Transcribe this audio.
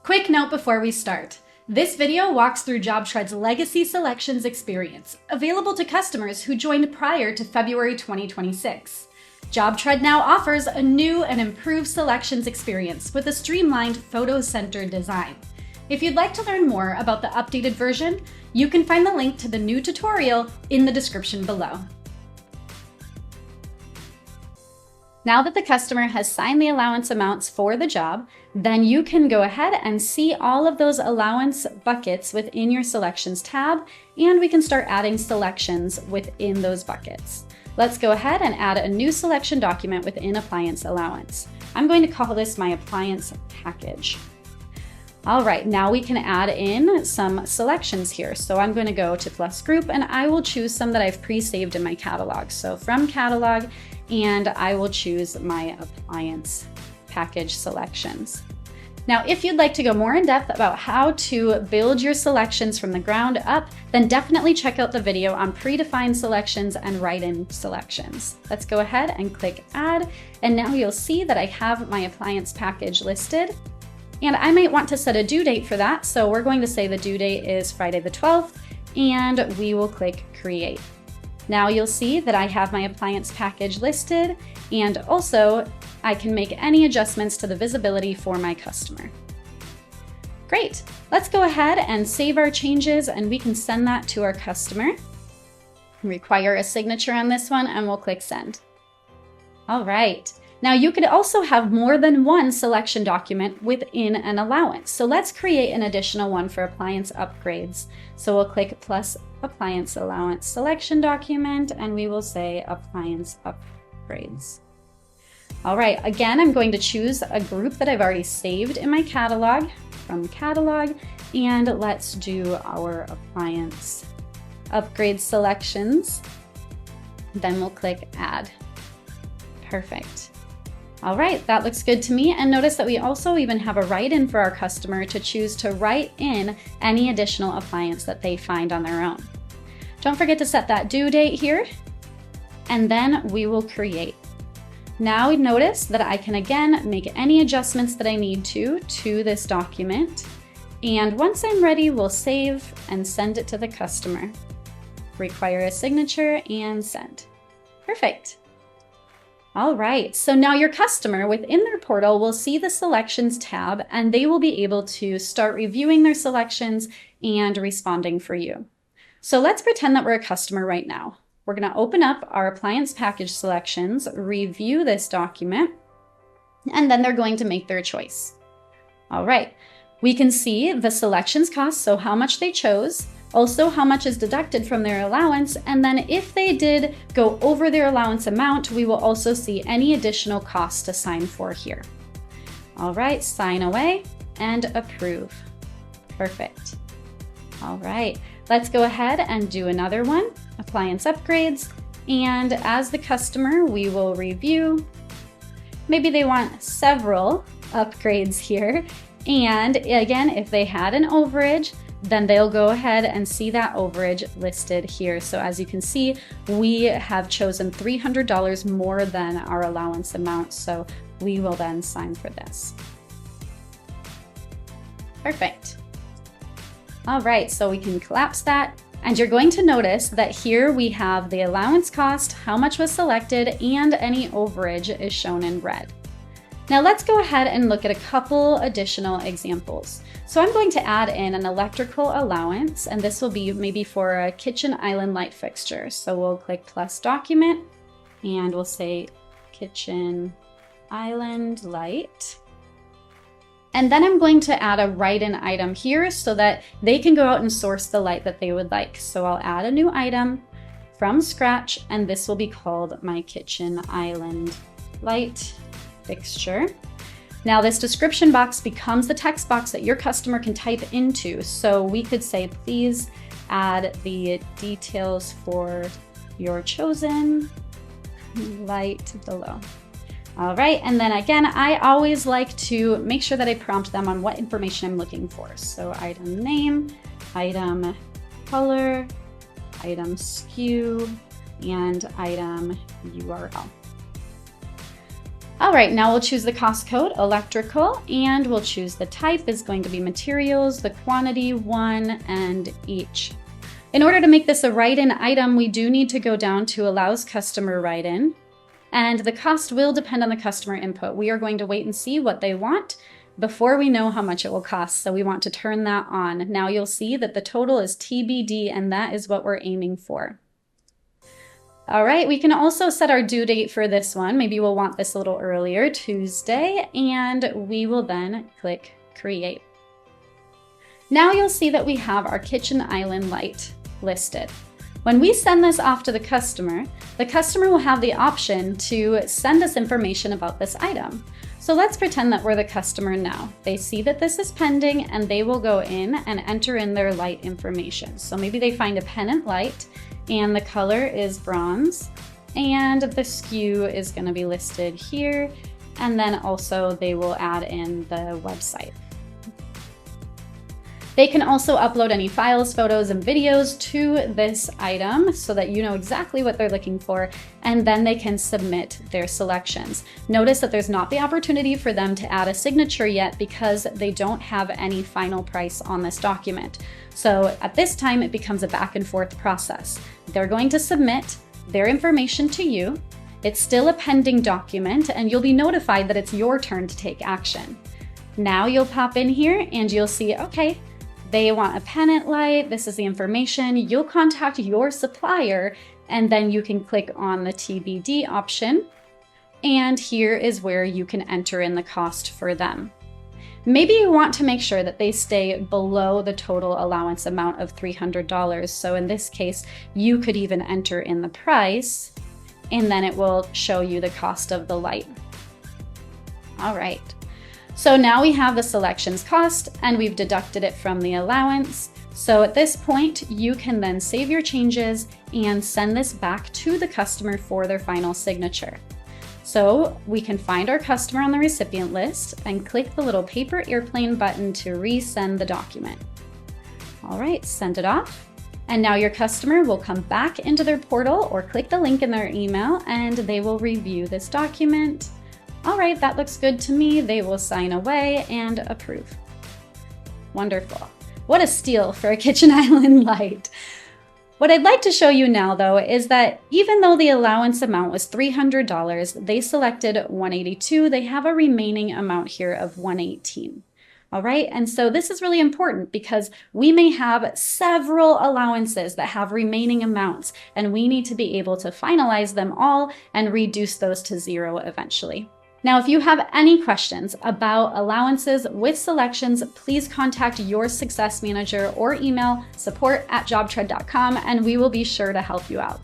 Quick note before we start. This video walks through JobTread's legacy selections experience, available to customers who joined prior to February 2026. JobTread now offers a new and improved selections experience with a streamlined photo-centered design. If you'd like to learn more about the updated version, you can find the link to the new tutorial in the description below. Now that the customer has signed the allowance amounts for the job, then you can go ahead and see all of those allowance buckets within your selections tab, and we can start adding selections within those buckets. Let's go ahead and add a new selection document within appliance allowance. I'm going to call this my appliance package. All right, now we can add in some selections here. So I'm going to go to plus group and I will choose some that I've pre-saved in my catalog. So from catalog, and I will choose my appliance package selections. Now, if you'd like to go more in depth about how to build your selections from the ground up, then definitely check out the video on predefined selections and write-in selections. Let's go ahead and click add. And now you'll see that I have my appliance package listed. And I might want to set a due date for that. So we're going to say the due date is Friday the 12th, and we will click create. Now you'll see that I have my appliance package listed, and also I can make any adjustments to the visibility for my customer. Great, let's go ahead and save our changes and we can send that to our customer. Require a signature on this one and we'll click send. All right. Now you could also have more than one selection document within an allowance. So let's create an additional one for appliance upgrades. So we'll click plus appliance allowance selection document and we will say appliance upgrades. All right, again, I'm going to choose a group that I've already saved in my catalog from catalog, and let's do our appliance upgrade selections. Then we'll click add. Perfect. All right, that looks good to me. And notice that we also even have a write-in for our customer to choose to write in any additional appliance that they find on their own. Don't forget to set that due date here, and then we will create. Now notice that I can again make any adjustments that I need to this document. And once I'm ready, we'll save and send it to the customer. Require a signature and send. Perfect. All right, so now your customer within their portal will see the selections tab and they will be able to start reviewing their selections and responding for you. So let's pretend that we're a customer right now. We're gonna open up our appliance package selections, review this document, and then they're going to make their choice. All right, we can see the selections cost, so how much they chose, also how much is deducted from their allowance, and then if they did go over their allowance amount, we will also see any additional costs to sign for here. All right, sign away and approve. Perfect. All right, let's go ahead and do another one, appliance upgrades, and as the customer, we will review. Maybe they want several upgrades here, and again, if they had an overage, then they'll go ahead and see that overage listed here. So as you can see, we have chosen $300 more than our allowance amount. So we will then sign for this. Perfect. All right, so we can collapse that. And you're going to notice that here we have the allowance cost, how much was selected, and any overage is shown in red. Now let's go ahead and look at a couple additional examples. So I'm going to add in an electrical allowance, and this will be maybe for a kitchen island light fixture. So we'll click plus document, and we'll say kitchen island light. And then I'm going to add a write-in item here so that they can go out and source the light that they would like. So I'll add a new item from scratch, and this will be called my kitchen island light fixture. Now this description box becomes the text box that your customer can type into. So we could say, please add the details for your chosen light below. All right, and then again, I always like to make sure that I prompt them on what information I'm looking for. So item name, item color, item SKU, and item URL. All right, now we'll choose the cost code, electrical, and we'll choose the type is going to be materials, the quantity, 1, and each. In order to make this a write-in item, we do need to go down to allows customer write-in, and the cost will depend on the customer input. We are going to wait and see what they want before we know how much it will cost, so we want to turn that on. Now you'll see that the total is TBD, and that is what we're aiming for. All right, we can also set our due date for this one. Maybe we'll want this a little earlier, Tuesday, and we will then click create. Now you'll see that we have our kitchen island light listed. When we send this off to the customer will have the option to send us information about this item. So let's pretend that we're the customer now. They see that this is pending and they will go in and enter in their light information. So maybe they find a pennant light and the color is bronze and the SKU is going to be listed here, and then also they will add in the website. They can also upload any files, photos, and videos to this item so that you know exactly what they're looking for, and then they can submit their selections. Notice that there's not the opportunity for them to add a signature yet because they don't have any final price on this document. So at this time, it becomes a back and forth process. They're going to submit their information to you. It's still a pending document, and you'll be notified that it's your turn to take action. Now you'll pop in here and you'll see, okay, they want a pennant light, this is the information. You'll contact your supplier and then you can click on the TBD option. And here is where you can enter in the cost for them. Maybe you want to make sure that they stay below the total allowance amount of $300. So in this case, you could even enter in the price and then it will show you the cost of the light. All right. So now we have the selections cost and we've deducted it from the allowance. So at this point, you can then save your changes and send this back to the customer for their final signature. So we can find our customer on the recipient list and click the little paper airplane button to resend the document. All right, send it off. And now your customer will come back into their portal or click the link in their email and they will review this document. All right, that looks good to me. They will sign away and approve. Wonderful. What a steal for a kitchen island light. What I'd like to show you now, though, is that even though the allowance amount was $300, they selected $182. They have a remaining amount here of $118. All right, and so this is really important because we may have several allowances that have remaining amounts, and we need to be able to finalize them all and reduce those to zero eventually. Now, if you have any questions about allowances with selections, please contact your success manager or email support@jobtread.com and we will be sure to help you out.